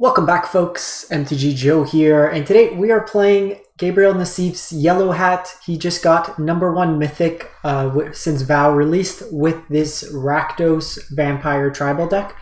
Welcome back, folks. MTG Joe here, and today we are playing Gabriel Nassif's Yellow Hat. He just got #1 Mythic since WoW released with this Rakdos Vampire Tribal deck.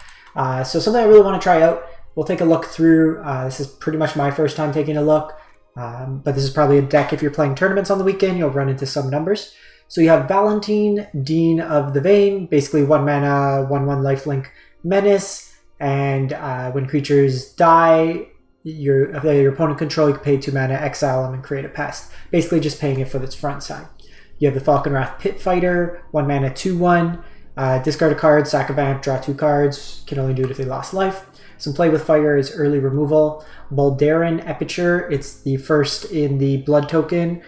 So something I really want to try out. We'll take a look through. This is pretty much my first time taking a look, but this is probably a deck if you're playing tournaments on the weekend, you'll run into some numbers. So you have Valentine, Dean of the Vein, basically 1 mana, 1/1 lifelink menace. And when creatures die, your opponent control, you can pay 2 mana, exile them, and create a pest. Basically just paying it for its front side. You have the Falconwrath Pit Fighter, 1 mana, 2/1. Discard a card, sack a vamp, draw 2 cards. Can only do it if they lost life. Some play with fire is early removal. Boldarin Epiture, it's the first in the blood token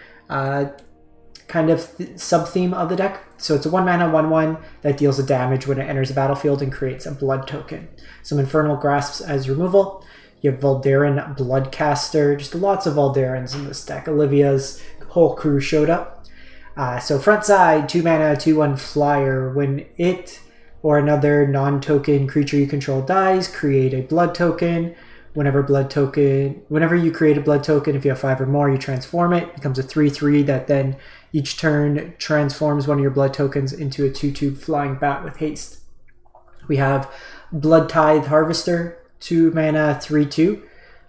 kind of sub-theme of the deck. So it's a 1 mana, 1/1 that deals a damage when it enters the battlefield and creates a blood token. Some Infernal Grasps as removal. You have Voldarin Bloodcaster, just lots of Voldarins in this deck. Olivia's whole crew showed up. So front side, 2 mana, 2/1 flyer. When it or another non-token creature you control dies, create a blood token. Whenever you create a blood token, if you have 5 or more, you transform it. It becomes a 3/3 that then each turn transforms one of your blood tokens into a 2/2 flying bat with haste. We have Blood Tithe Harvester, 2 mana, 3/2.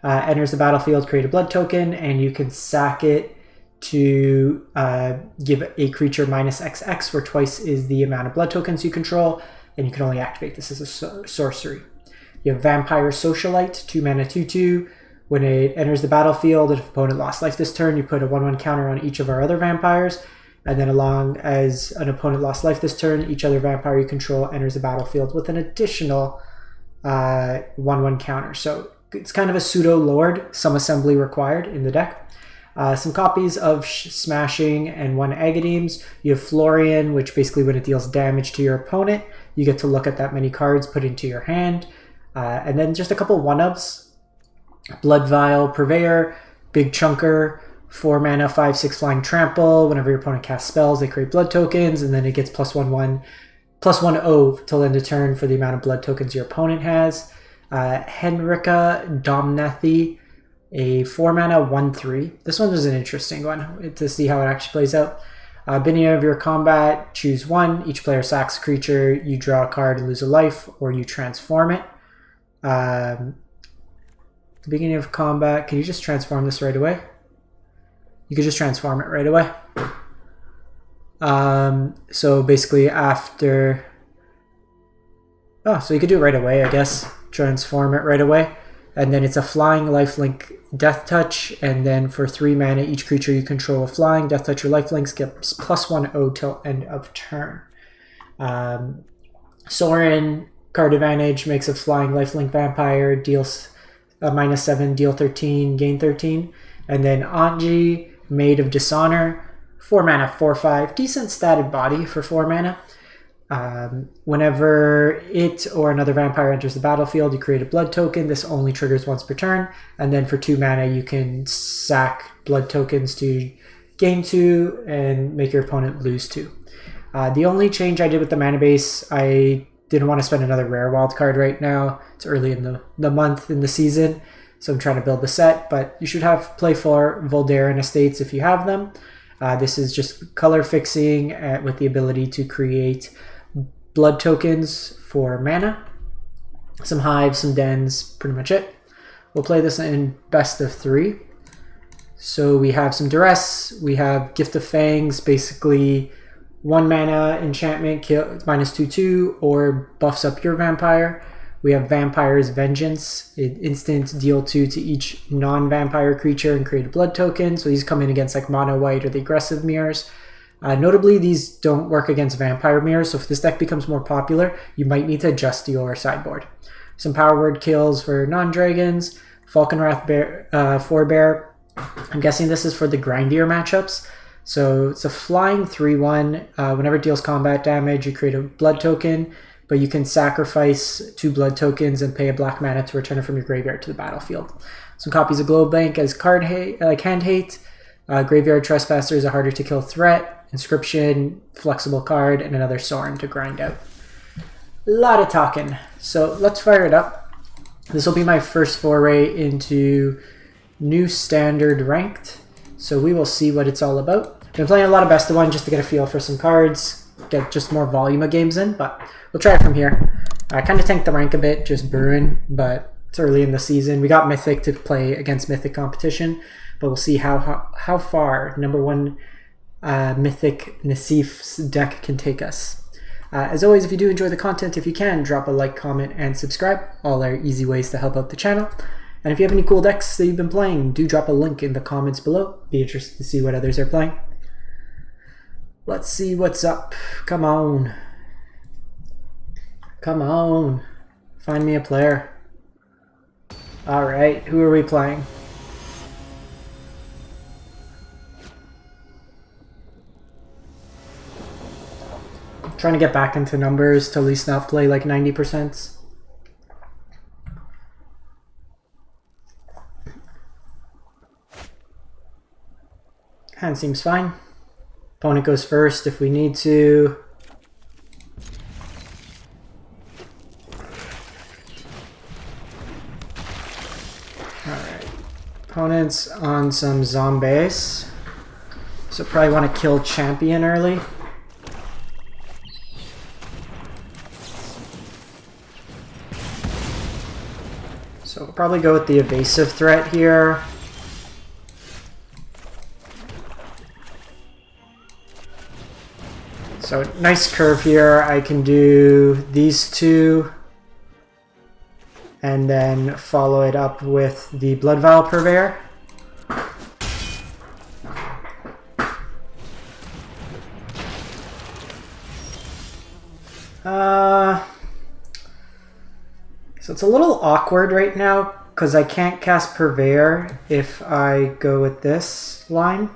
Enters the battlefield, create a blood token, and you can sack it to give a creature -XX, where twice is the amount of blood tokens you control, and you can only activate this as a sorcery. You have Vampire Socialite, 2 mana, 2/2. When it enters the battlefield, if opponent lost life this turn, you put a 1/1 counter on each of our other vampires. And then along as an opponent lost life this turn, each other vampire you control enters the battlefield with an additional 1/1 counter. So it's kind of a pseudo-lord, some assembly required in the deck. Some copies of Smashing and 1 Agademes. You have Florian, which basically when it deals damage to your opponent, you get to look at that many cards put into your hand. And then just a couple 1-ups. Blood Vial Purveyor, big chunker, 4 mana, 5/6 flying trample. Whenever your opponent casts spells, they create blood tokens, and then it gets +1/1, +1/0 till end of turn for the amount of blood tokens your opponent has. Henrika Domnathi, a 4 mana, 1/3. This one is an interesting one to see how it actually plays out. Beginning of your combat, choose 1. Each player sacks a creature, you draw a card and lose a life, or you transform it. The beginning of combat, can you just transform this right away? You could just transform it right away. So basically after... Oh, so you could do it right away, I guess. Transform it right away. And then it's a flying lifelink Death Touch, and then for 3 mana, each creature you control flying, Death Touch or lifelinks gets +1/0 till end of turn. Sorin, card advantage, makes a flying lifelink vampire, deals -7, deal 13, gain 13. And then Anji, Maid of Dishonor, 4 mana, 4/5, decent statted body for 4 mana. Whenever it or another vampire enters the battlefield, you create a blood token. This only triggers once per turn. And then for 2 mana, you can sack blood tokens to gain 2 and make your opponent lose 2. The only change I did with the mana base, I didn't want to spend another rare wild card right now. It's early in the month, in the season, so I'm trying to build the set, but you should have play for Voldarin Estates if you have them. This is just color fixing with the ability to create blood tokens for mana. Some hives, some dens, pretty much it. We'll play this in best of 3. So we have some Duress, we have Gift of Fangs, basically 1 mana enchantment, kill -2/2, or buffs up your vampire. We have Vampire's Vengeance, instant deal 2 to each non-vampire creature and create a blood token. So these come in against like mono white or the aggressive mirrors. Notably, these don't work against vampire mirrors, so if this deck becomes more popular, you might need to adjust your sideboard. Some power word kills for non-dragons. Falconwrath Forebear. I'm guessing this is for the grindier matchups. So it's a flying 3/1. Whenever it deals combat damage, you create a blood token, but you can sacrifice 2 blood tokens and pay a black mana to return it from your graveyard to the battlefield. Some copies of Glowbank as card hate, like hand hate. Graveyard Trespasser is a harder to kill threat. Inscription, flexible card, and another Sorin to grind out. A lot of talking. So let's fire it up. This will be my first foray into new standard ranked, so we will see what it's all about. Been playing a lot of best of one just to get a feel for some cards, get just more volume of games in, but we'll try it from here. I kind of tanked the rank a bit, just brewing, but it's early in the season. We got Mythic to play against Mythic competition, but we'll see how far number one Mythic Nassif's deck can take us. As always, if you do enjoy the content, if you can, drop a like, comment, and subscribe. All are easy ways to help out the channel. And if you have any cool decks that you've been playing, do drop a link in the comments below. Be interested to see what others are playing. Let's see what's up. Come on. Come on. Find me a player. Alright, who are we playing? Trying to get back into numbers to at least not play like 90%. Hand seems fine. Opponent goes first if we need to. Alright. Opponent's on some zombies. So probably want to kill champion early. So we'll probably go with the evasive threat here. So nice curve here. I can do these two and then follow it up with the Blood Vial Purveyor. So it's a little awkward right now because I can't cast Purveyor if I go with this line,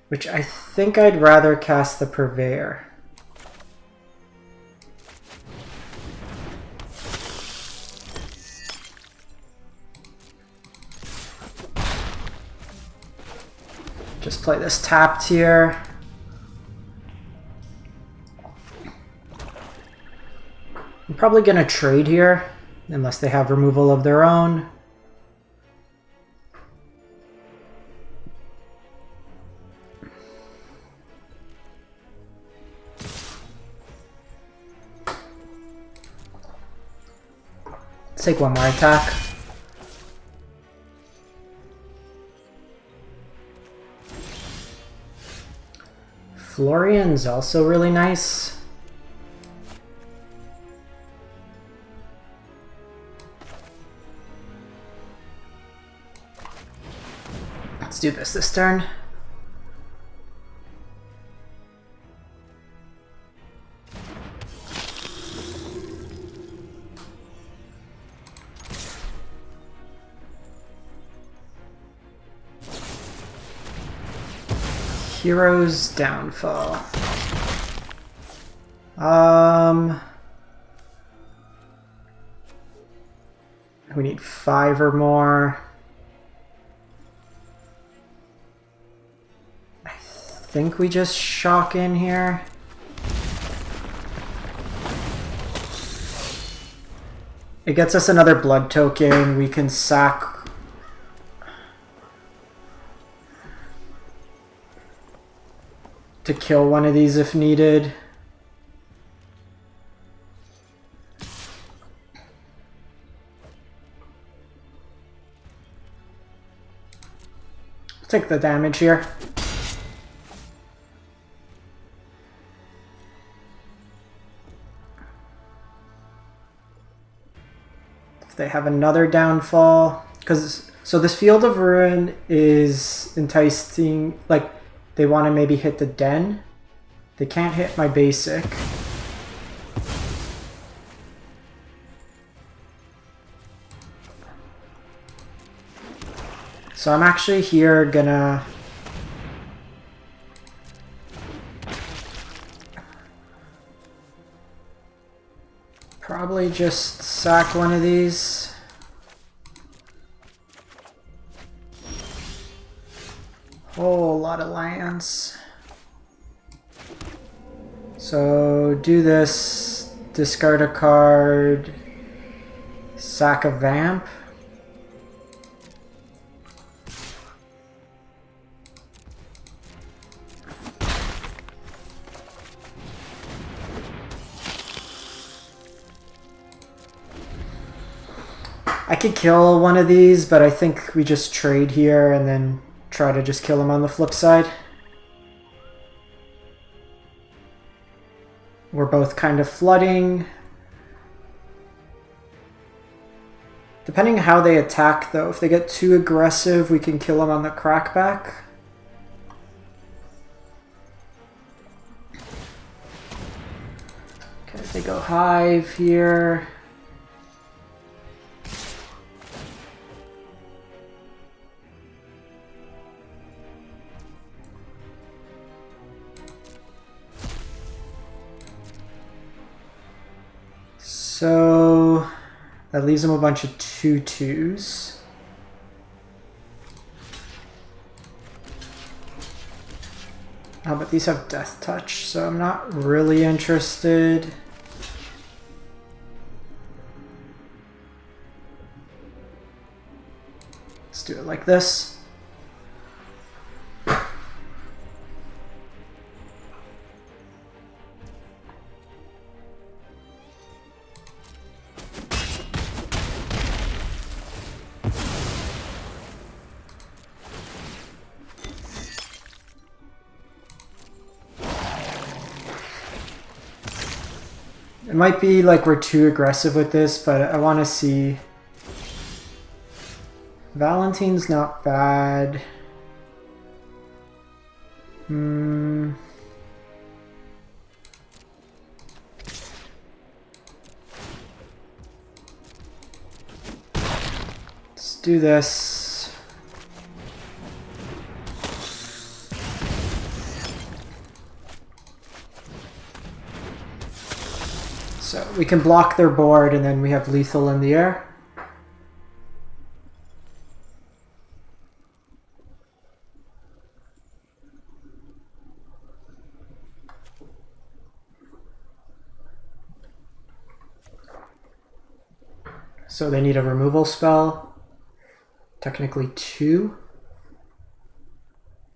which I think I'd rather cast the Purveyor. Just play this tapped here. I'm probably going to trade here, unless they have removal of their own. Let's take one more attack. Florian's also really nice. Let's do this turn. Hero's Downfall. We need 5 or more. I think we just shock in here. It gets us another blood token. We can sack to kill one of these if needed. Take the damage here. If they have another downfall, so this Field of Ruin is enticing, like they want to maybe hit the den. They can't hit my basic. So I'm actually here gonna probably just sack one of these. Whole lot of lands. So do this, discard a card, Sack a Vamp. I could kill one of these, but I think we just trade here and then try to just kill him on the flip side. We're both kind of flooding. Depending how they attack, though, if they get too aggressive, we can kill them on the crackback. Okay, they go Hive here. So that leaves them a bunch of 2/2s. Oh, but these have Death Touch, so I'm not really interested. Let's do it like this. It might be like we're too aggressive with this, but I want to see. Valentine's not bad. Let's do this. So we can block their board and then we have lethal in the air. So they need a removal spell, technically 2.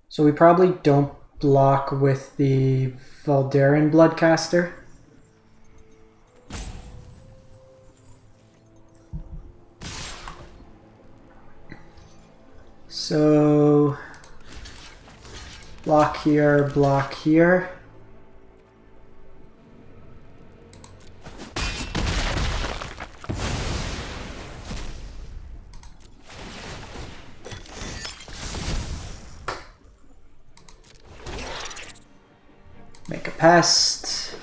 So we probably don't block with the Valdarin Bloodcaster. So block here, block here. Make a pest.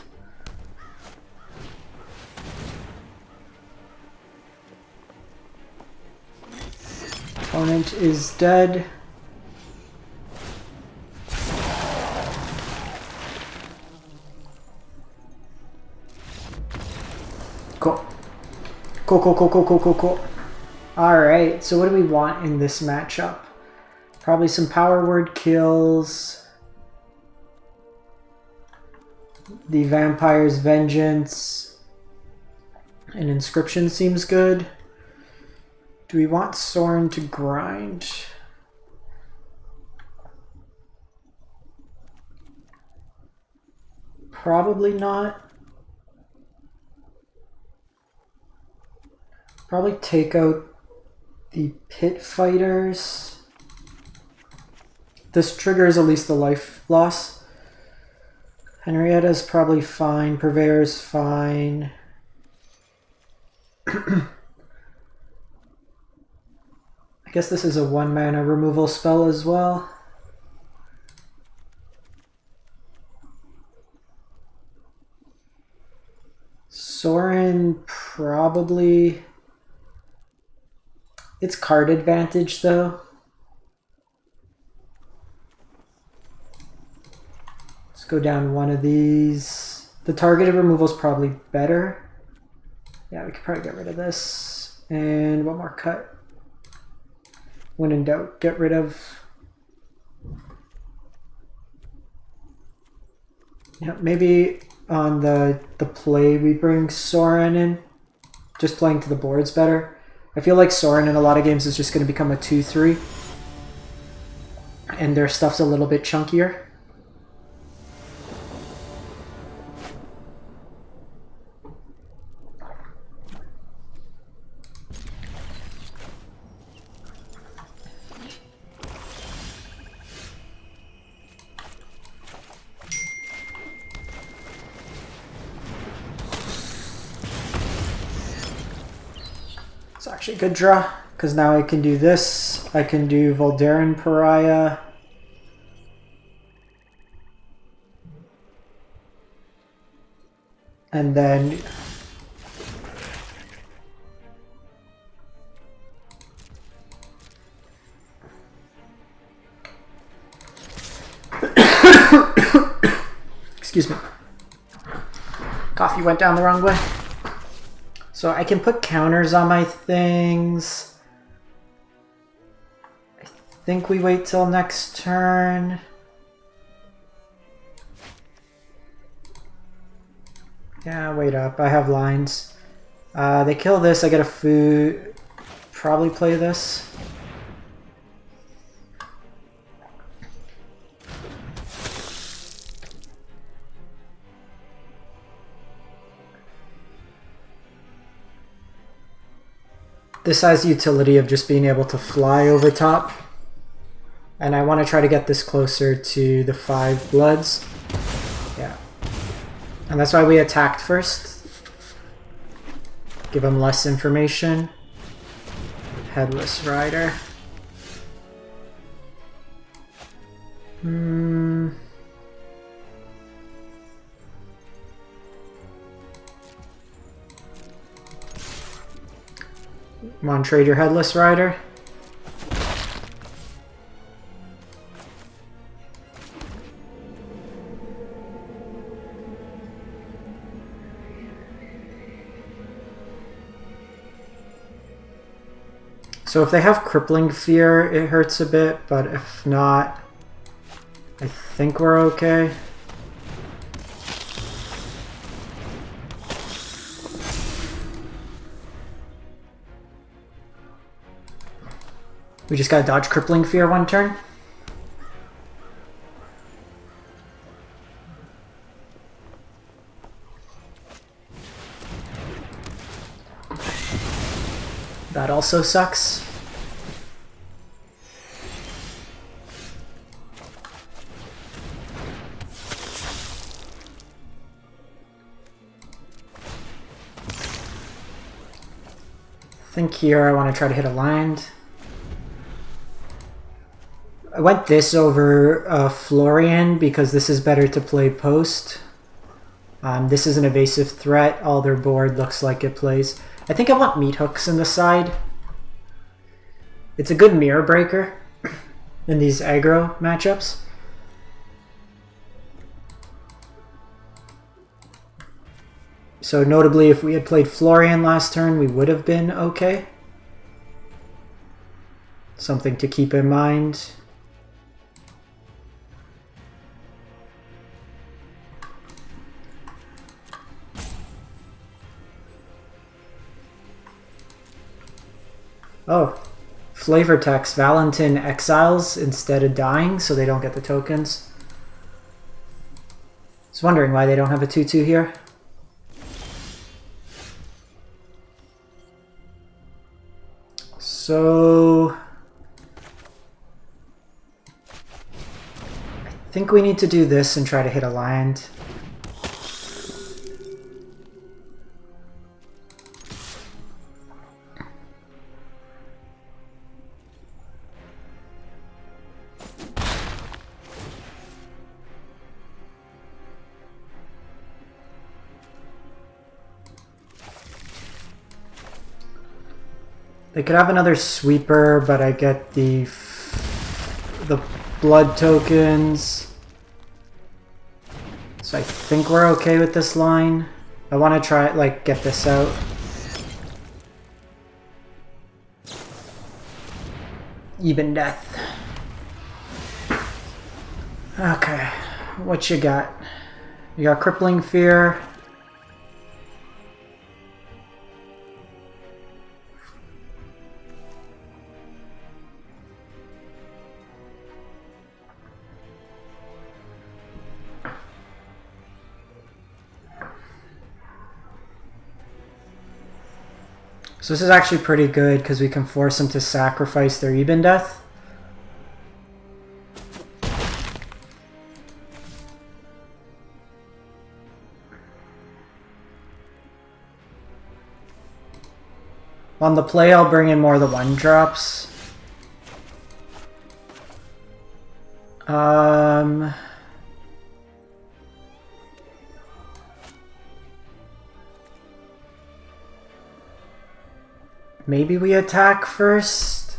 Opponent is dead. Cool. Cool. Alright, so what do we want in this matchup? Probably some power word kills. The Vampire's Vengeance. An Inscription seems good. Do we want Sorin to grind? Probably not. Probably take out the Pit Fighters. This triggers at least the life loss. Henrietta's probably fine. Purveyor's fine. I guess this is a 1-mana removal spell as well. Sorin probably... It's card advantage though. Let's go down one of these. The targeted removal is probably better. Yeah, we could probably get rid of this. And one more cut. When in doubt, get rid of... Yeah, maybe on the play we bring Sorin in. just playing to the boards better. I feel like Sorin in a lot of games is just going to become a 2-3. And their stuff's a little bit chunkier. It's actually a good draw, because now I can do this. I can do Voldaren Pariah. And then... Excuse me. Coffee went down the wrong way. So I can put counters on my things. I think we wait till next turn. Yeah, wait up. I have lines. They kill this. I get a food. Probably play this. This has the utility of just being able to fly over top. And I want to try to get this closer to the 5 bloods. Yeah. And that's why we attacked first. Give him less information. Headless Rider. Come on, trade your Headless Rider. So if they have Crippling Fear, it hurts a bit, but if not, I think we're okay. We just gotta dodge Crippling Fear one turn. That also sucks. I think here I want to try to hit a land. I went this over Florian because this is better to play post. This is an evasive threat. All their board looks like it plays. I think I want Meat Hooks in the side. It's a good mirror breaker in these aggro matchups. So notably, if we had played Florian last turn, we would have been okay. Something to keep in mind. Oh, flavor text. Valentin exiles instead of dying, so they don't get the tokens. I was wondering why they don't have a 2/2 here. So I think we need to do this and try to hit a land. They could have another sweeper, but I get the blood tokens. So I think we're okay with this line. I want to try, like, get this out. Even death. Okay, what you got? You got Crippling Fear. So this is actually pretty good because we can force them to sacrifice their Eben Death. On the play, I'll bring in more of the 1-drops. Maybe we attack first.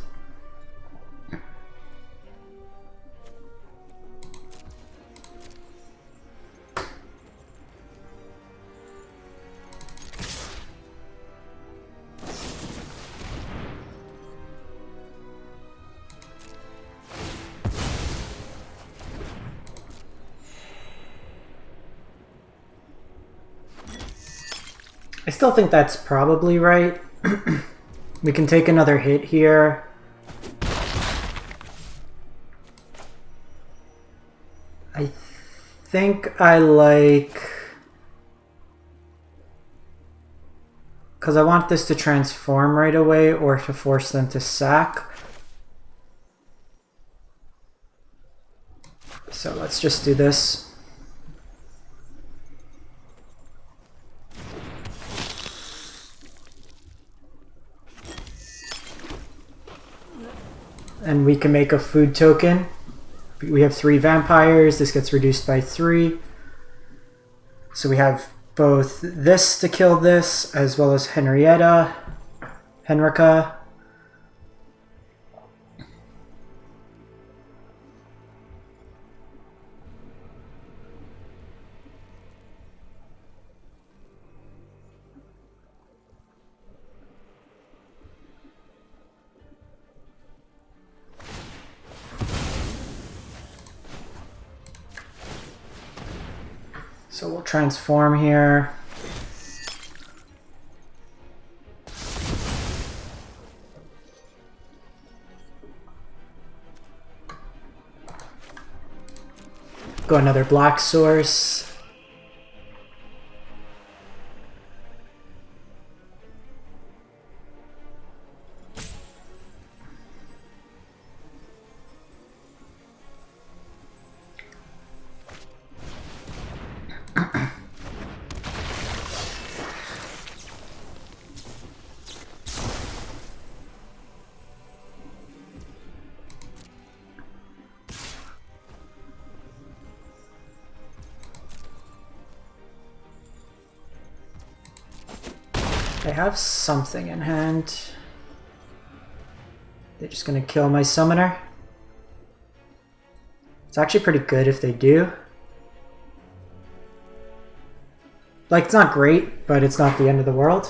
I still think that's probably right. We can take another hit here. I think I like... because I want this to transform right away or to force them to sack. So let's just do this. And we can make a food token. We have 3 vampires. This gets reduced by 3. So we have both this to kill this, as well as Henrietta, Henrika. So we'll transform here. Go another black source. They have something in hand. They're just gonna kill my summoner. It's actually pretty good if they do. Like, it's not great, but it's not the end of the world.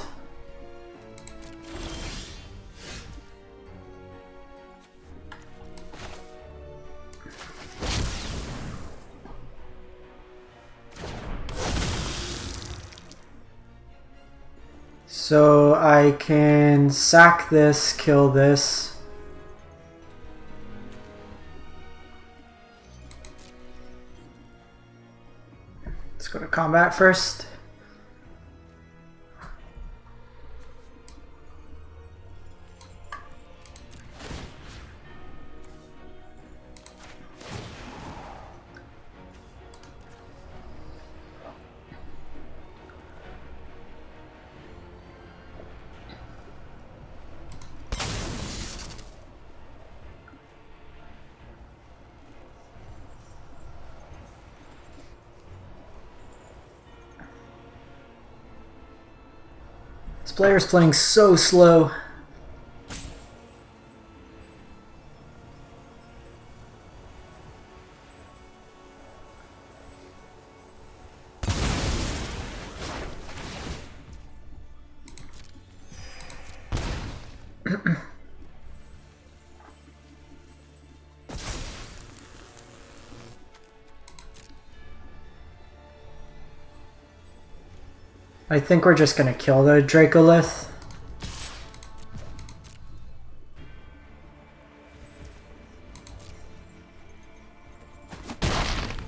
So I can sack this, kill this. Let's go to combat first. This player's playing so slow. I think we're just gonna kill the Dracolith.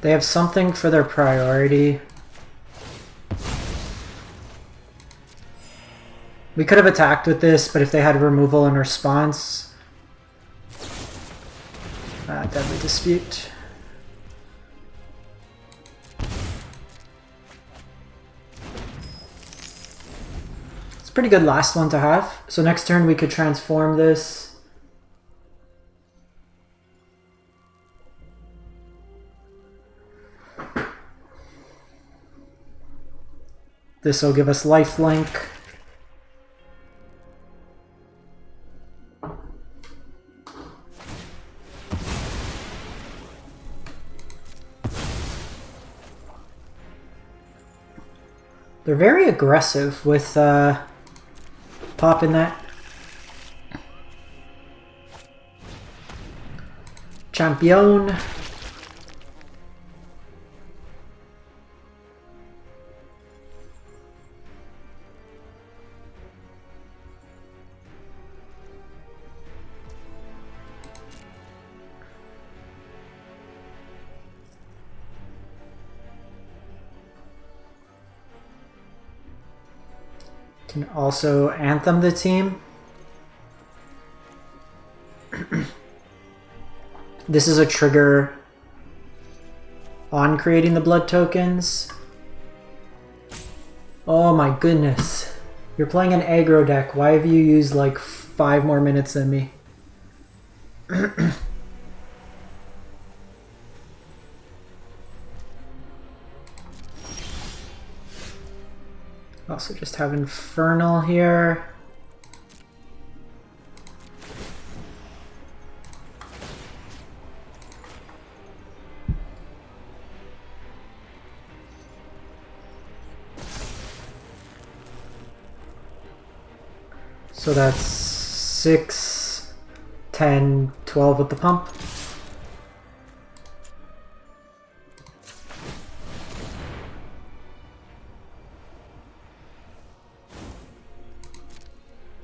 They have something for their priority. We could have attacked with this, but if they had removal in response... Deadly Dispute. It's a pretty good last one to have. So next turn we could transform this. This will give us lifelink. They're very aggressive with popping that. Champion. Can also anthem the team. This is a trigger on creating the blood tokens. Oh my goodness. You're playing an aggro deck. Why have you used like 5 more minutes than me? Also just have Infernal here. So that's 6, 10, 12 with the pump.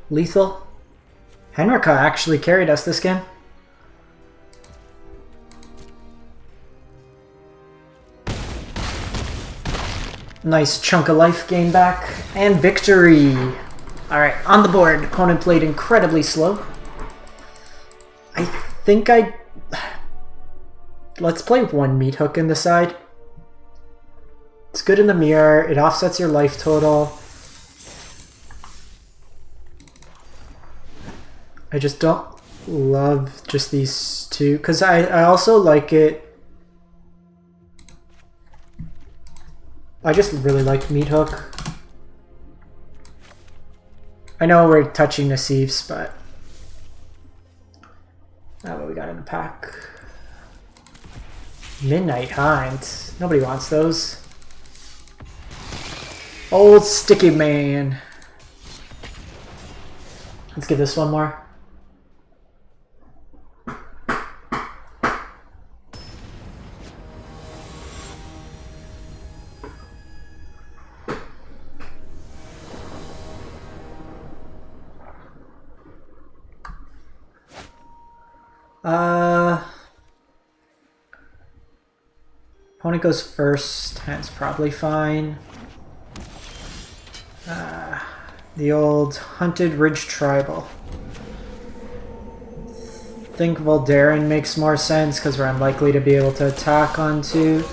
Lethal. Henrika actually carried us this game. Nice chunk of life gained back. And victory! Alright, on the board. Opponent played incredibly slow. I think let's play one meat hook in the side. It's good in the mirror. It offsets your life total. I just don't love just these two, because I also like it. I just really like Meat Hook. I know we're touching Nassif's, but what we got in the pack. Midnight Hind. Nobody wants those. Old Sticky Man. Let's give this one more. Opponent goes first, hand's probably fine. The old Hunted Ridge Tribal. Think Voldaren makes more sense because we're unlikely to be able to attack onto.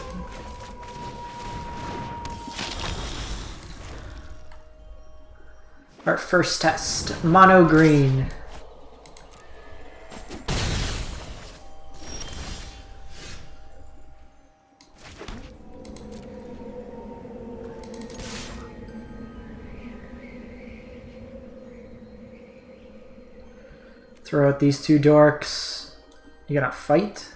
Our first test, mono green. Throw out these two dorks. You gonna fight?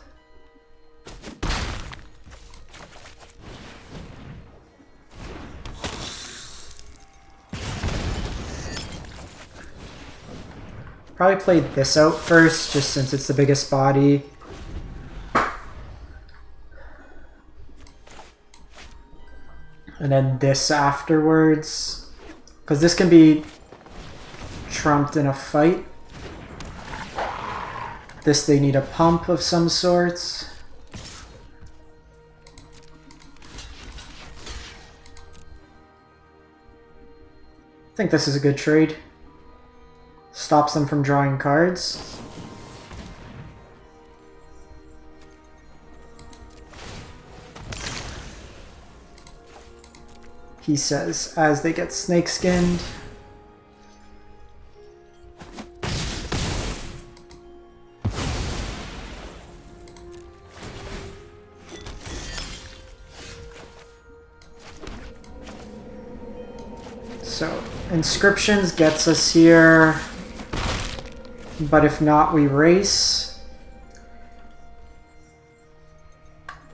Probably play this out first, just since it's the biggest body. And then this afterwards. Because this can be trumped in a fight. This, they need a pump of some sorts. I think this is a good trade. Stops them from drawing cards. He says, as they get snake-skinned. So, inscriptions gets us here, but if not, we race.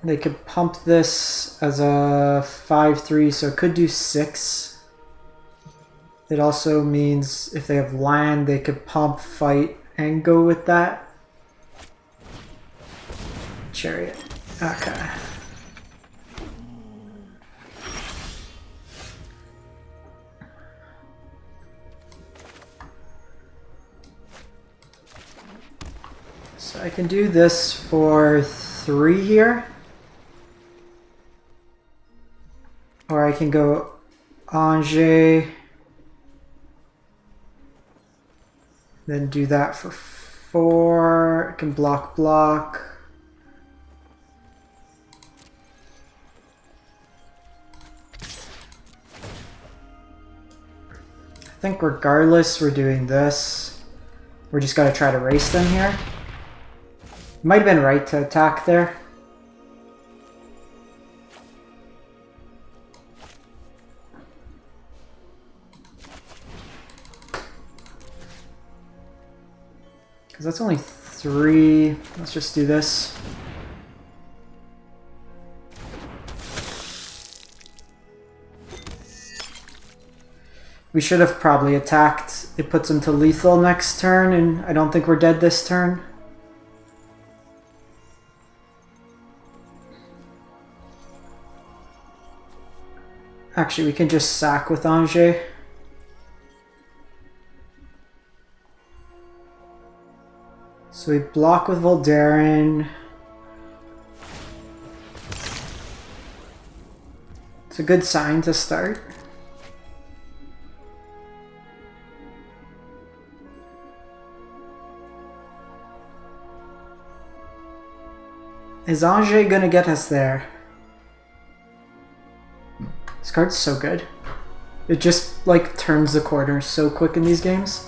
They could pump this as a 5/3, so it could do 6. It also means if they have land, they could pump, fight, and go with that. Chariot. Okay. So I can do this for 3 here. Or I can go Angers. Then do that for 4. I can block. I think regardless, we're doing this. We're just gotta try to race them here. Might have been right to attack there. Because that's only 3. Let's just do this. We should have probably attacked. It puts him to lethal next turn, and I don't think we're dead this turn. Actually, we can just sack with Angers. So we block with Voldaren. It's a good sign to start. Is Angers gonna get us there? This card's so good. It just, like, turns the corner so quick in these games.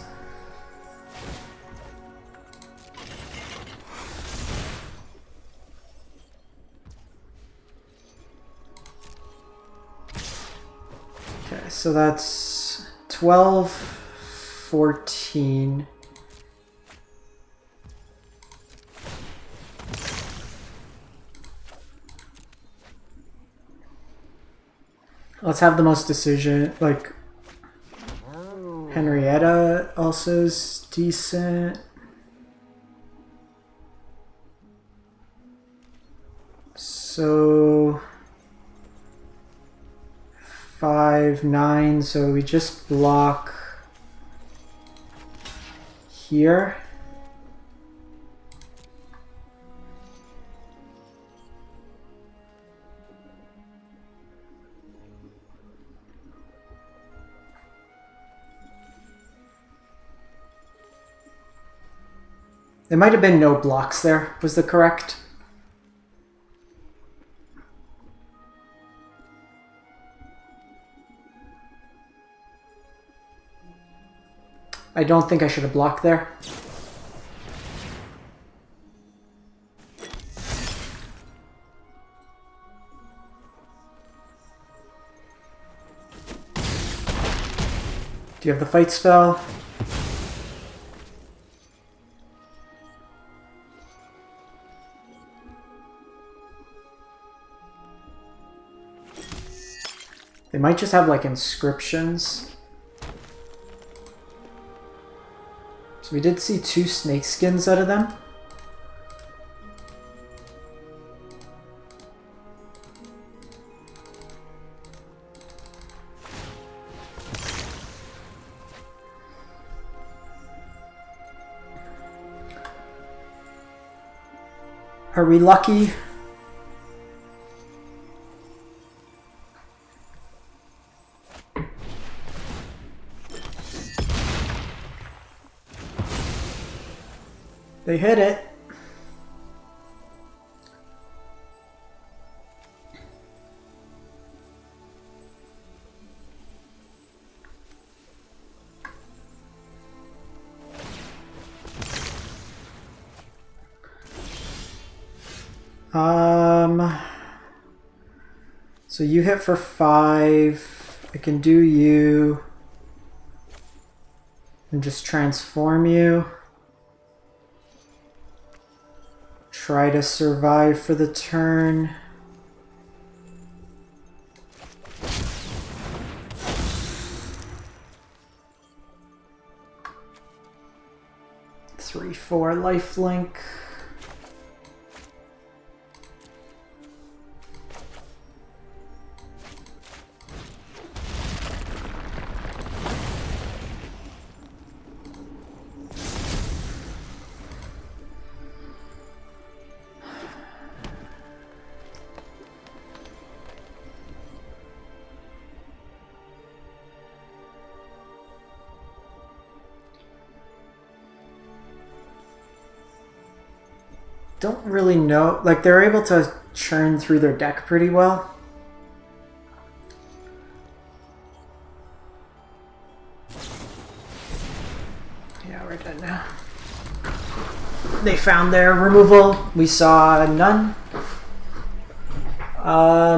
Okay, so that's 12, 14. Let's have the most decision, like, Henrietta also is decent. So 5, 9, so we just block here. There might have been no blocks there, was the correct? I don't think I should have blocked there. Do you have the fight spell? They might just have, like, inscriptions. So we did see 2 snake skins out of them. Are we lucky? They hit it. So you hit for 5. I can do you and just transform you. Try to survive for the turn. Three, 4 lifelink. Don't really know, like they're able to churn through their deck pretty well. Yeah, we're dead now. They found their removal. We saw none.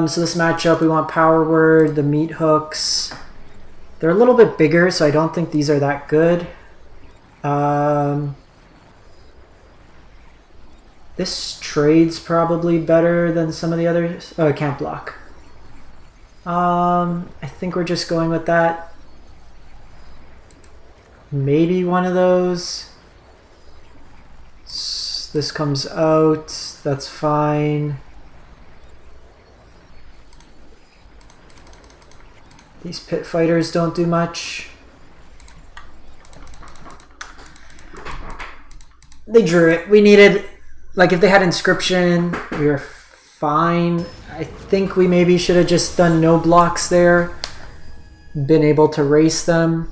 So this matchup, we want Power Word, the Meat Hooks. They're a little bit bigger, so I don't think these are that good. This trade's probably better than some of the others. Oh, I can't block. I think we're just going with that. Maybe one of those. This comes out. That's fine. These pit fighters don't do much. They drew it. We needed... Like, if they had Inscription, we were fine. I think we maybe should have just done no blocks there. Been able to race them.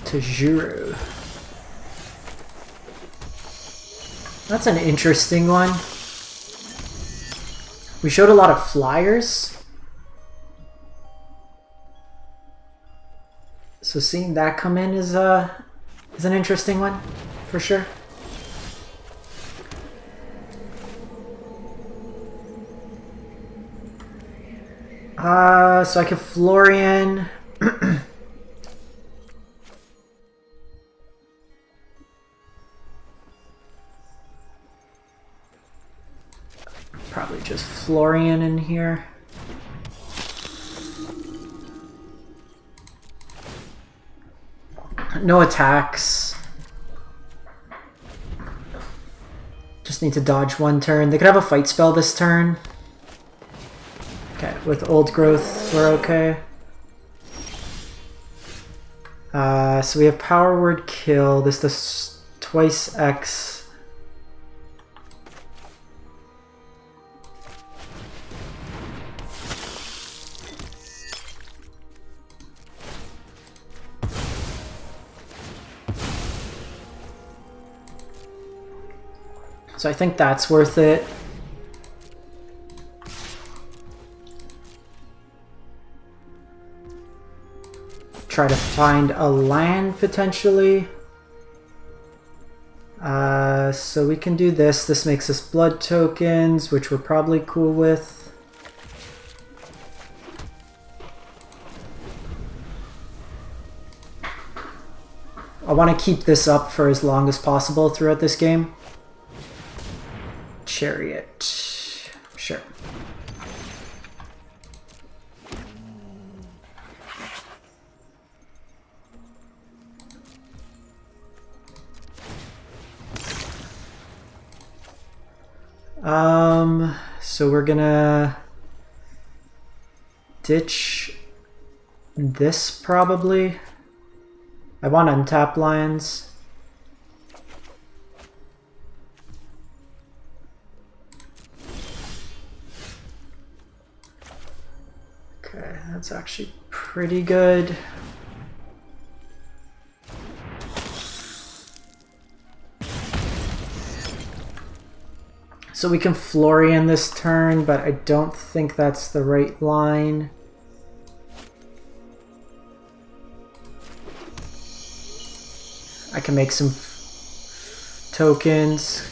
Tajuru. That's an interesting one. We showed a lot of flyers. So seeing that come in is an interesting one, for sure. So I could Florian. Probably just Florian in here. No attacks. Just need to dodge one turn. They could have a fight spell this turn. Okay, with Old Growth, we're okay. So we have Power Word Kill. This does twice X. So I think that's worth it. Try to find a land potentially. So we can do this. This makes us blood tokens, which we're probably cool with. I want to keep this up for as long as possible throughout this game. Chariot. Sure. So we're gonna ditch this probably. I want untap lines. Okay, that's actually pretty good. So we can Florian this turn, but I don't think that's the right line. I can make some tokens.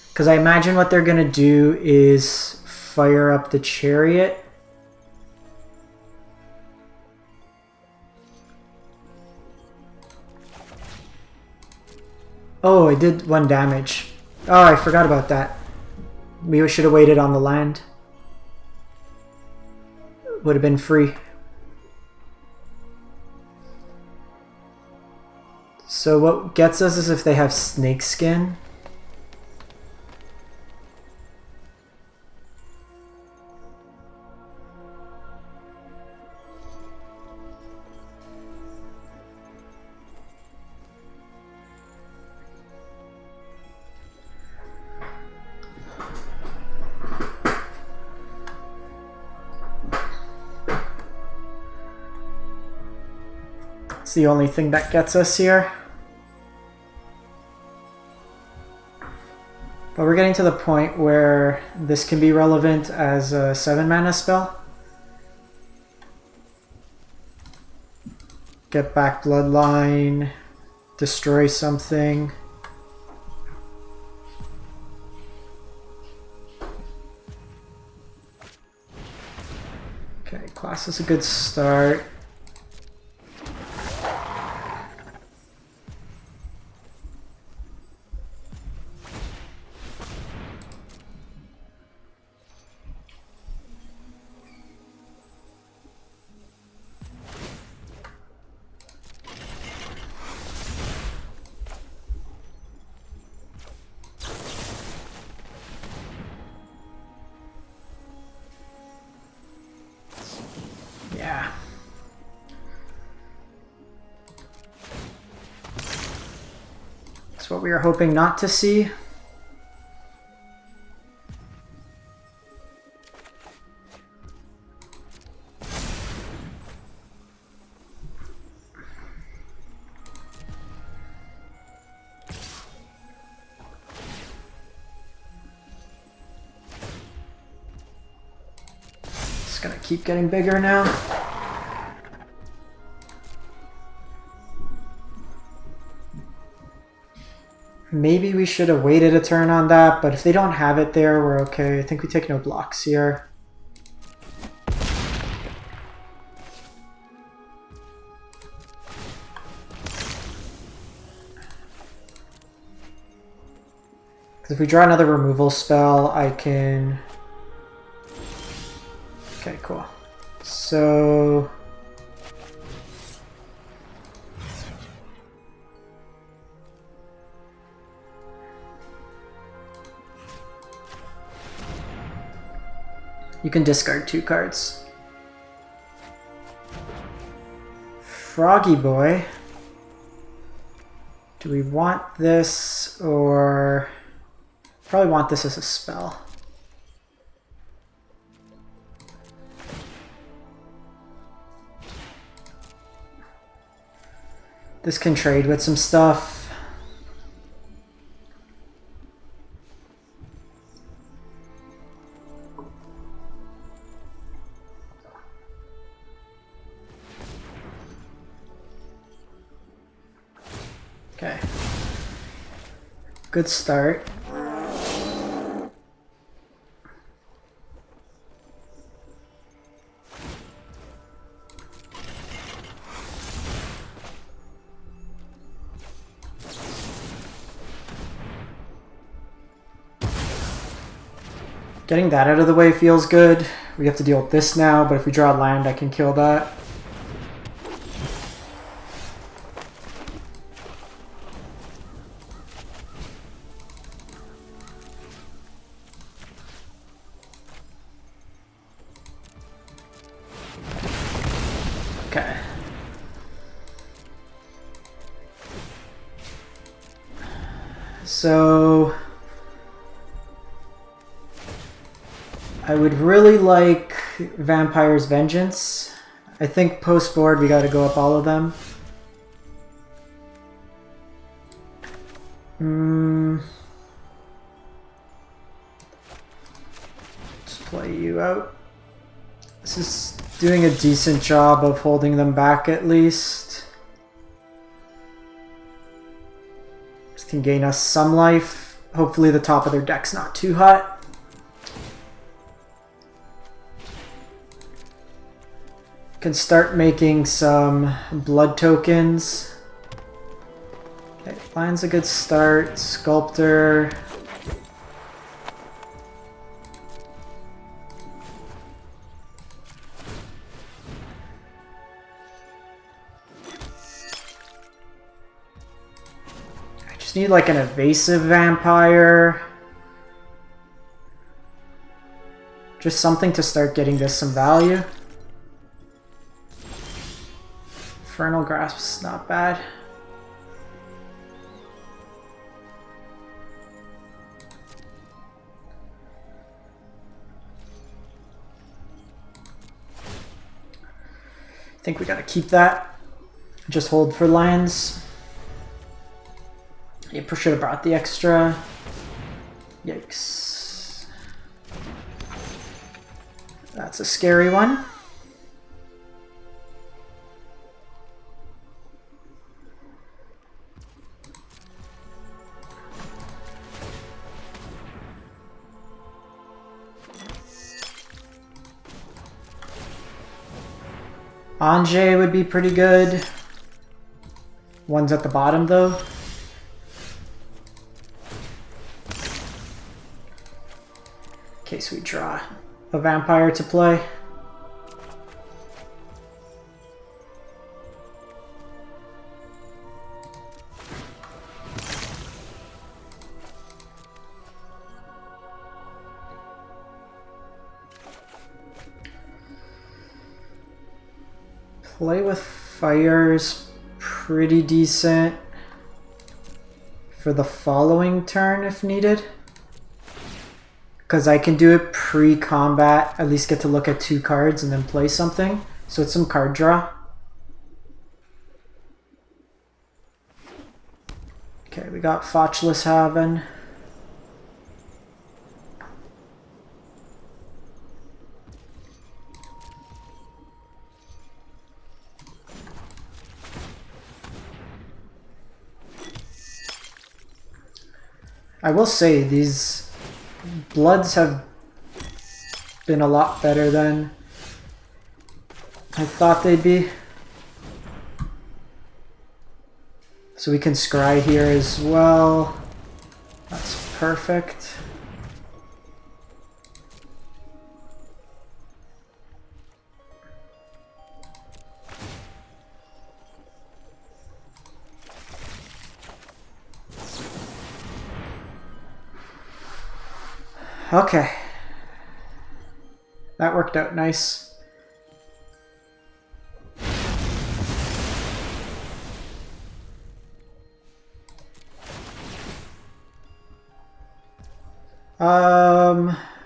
Because I imagine what they're going to do is fire up the chariot. Oh, I did 1 damage. Oh, I forgot about that. We should have waited on the land. Would have been free. So what gets us is if they have snake skin. It's the only thing that gets us here. But we're getting to the point where this can be relevant as a 7-mana spell. Get back Bloodline, destroy something. Okay, class is a good start. Yeah. That's what we were hoping not to see. It's gonna keep getting bigger now. Maybe we should have waited a turn on that, but if they don't have it there, we're okay. I think we take no blocks here. Because if we draw another removal spell, I can... Okay, cool. So... you can discard 2 cards. Froggy Boy. Do we want this or... probably want this as a spell. This can trade with some stuff. Okay. Good start. Getting that out of the way feels good. We have to deal with this now, but if we draw land, I can kill that. So I would really like Vampire's Vengeance. I think post board we gotta go up all of them. Just play you out. This is doing a decent job of holding them back at least. This can gain us some life. Hopefully the top of their deck's not too hot. Can start making some blood tokens. Okay, Lion's a good start. Sculptor. I just need like an evasive vampire. Just something to start getting this some value. Infernal Grasp's not bad. I think we gotta keep that. Just hold for lands. You should have brought the extra. Yikes. That's a scary one. Anjay would be pretty good. One's at the bottom though. In case we draw a vampire to play. Play with fire's pretty decent for the following turn if needed. Because I can do it pre-combat, at least get to look at 2 cards and then play something. So it's some card draw. Okay, we got Fotchless Haven. I will say these bloods have been a lot better than I thought they'd be. So we can scry here as well. That's perfect. Okay. That worked out nice.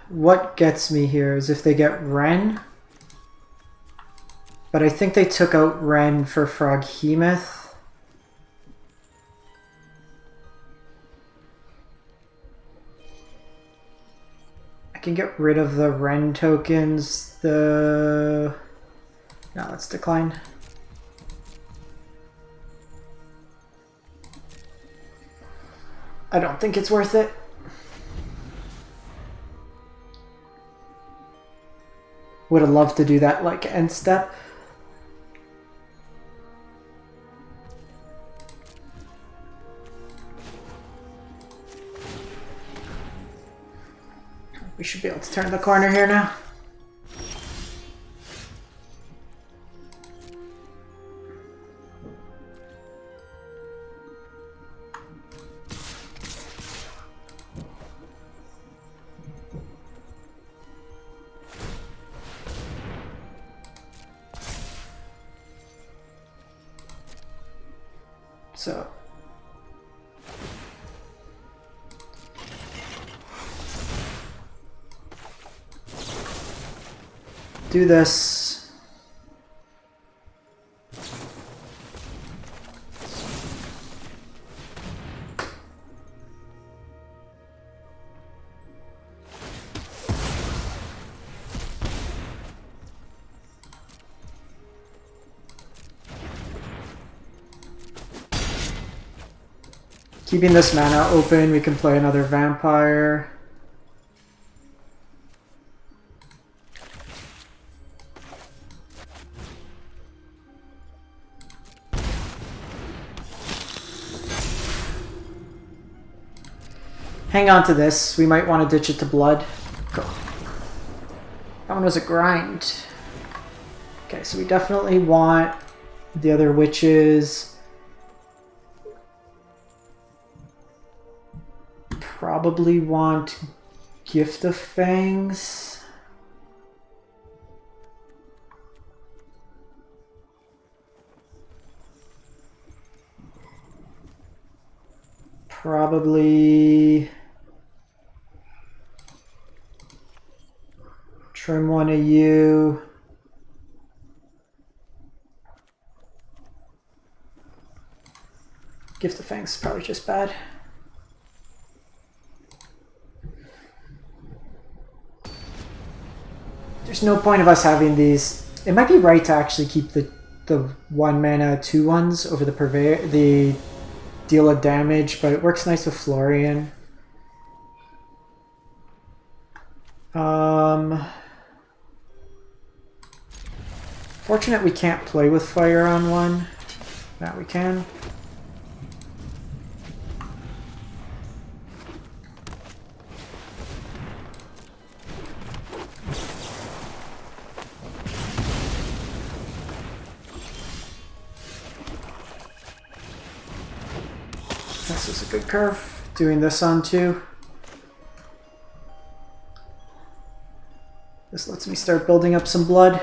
What gets me here is if they get Ren. But I think they took out Ren for Froghemoth. I can get rid of the Ren tokens. No, let's decline. I don't think it's worth it. Would have loved to do that like end step. We should be able to turn the corner here now. So do this. Keeping this mana open, we can play another vampire. Hang on to this. We might want to ditch it to blood. Go. That one was a grind. Okay, so we definitely want the other witches. Probably want Gift of Fangs. Probably trim one of you. Gift of Fangs is probably just bad. There's no point of us having these. It might be right to actually keep the 1 mana 2/1s over the purveyor, the deal of damage, but it works nice with Florian. Fortunate we can't play with fire on one. Now we can. This is a good curve. Doing this on too. This lets me start building up some blood.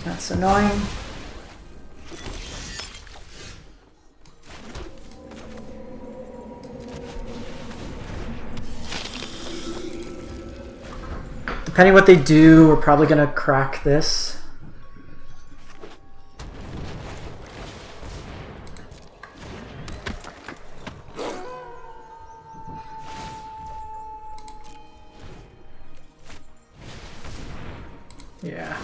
That's annoying. Depending what they do, we're probably gonna crack this. Yeah.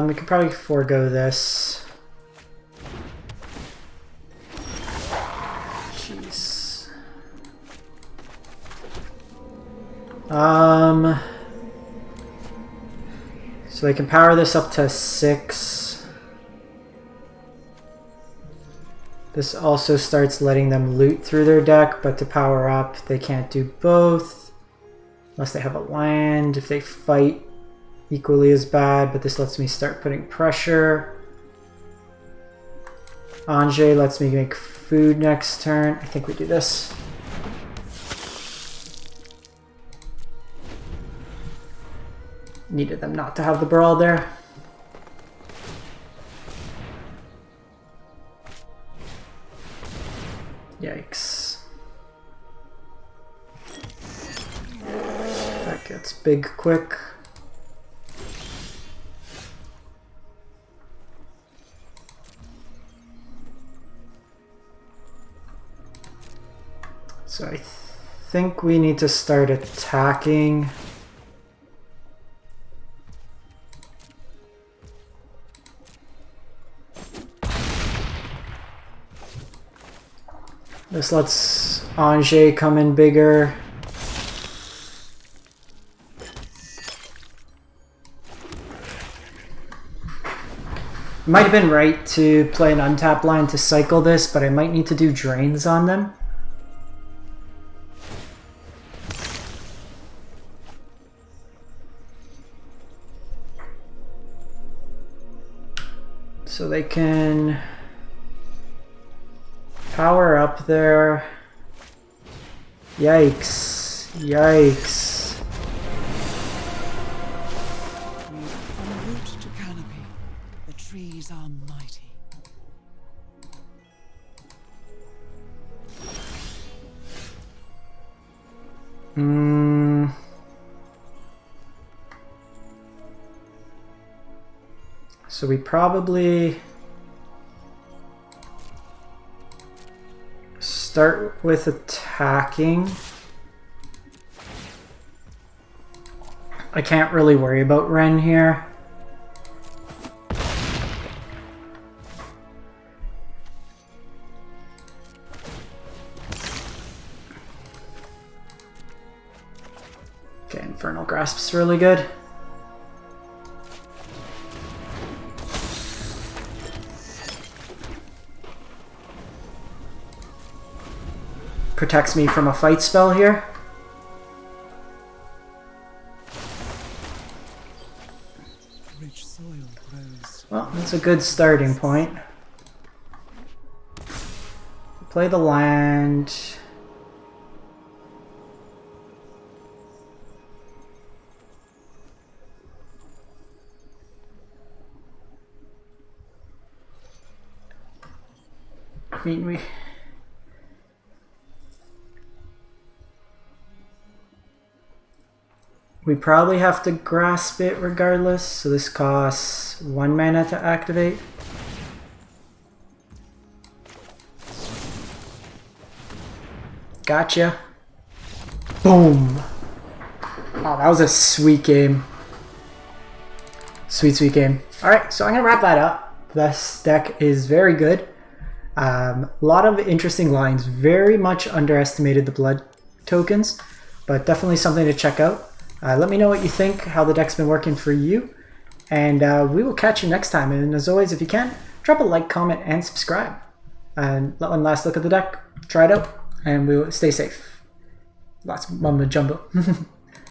We could probably forego this. Jeez. So they can power this up to 6. This also starts letting them loot through their deck, but to power up, they can't do both. Unless they have a land. If they fight, equally as bad, but this lets me start putting pressure. Ange lets me make food next turn. I think we do this. Needed them not to have the brawl there. Yikes. That gets big quick. So I think we need to start attacking. This lets Ange come in bigger. Might have been right to play an untapped line to cycle this, but I might need to do drains on them. So they can power up there. Yikes. Yikes. En route to Canopy, the trees are mighty. So we probably start with attacking. I can't really worry about Ren here. Okay, Infernal Grasp's really good. Protects me from a fight spell here. Rich soil grows. Well, that's a good starting point. Play the land. I mean, we probably have to grasp it regardless, so this costs 1 mana to activate. Gotcha. Boom. Oh, that was a sweet game. Sweet, sweet game. Alright, so I'm going to wrap that up. This deck is very good. A lot of interesting lines. Very much underestimated the blood tokens, but definitely something to check out. Let me know what you think, how the deck's been working for you, and we will catch you next time. And as always, if you can, drop a like, comment, and subscribe. And one last look at the deck, try it out, and we will stay safe. Lots of mumbo jumbo.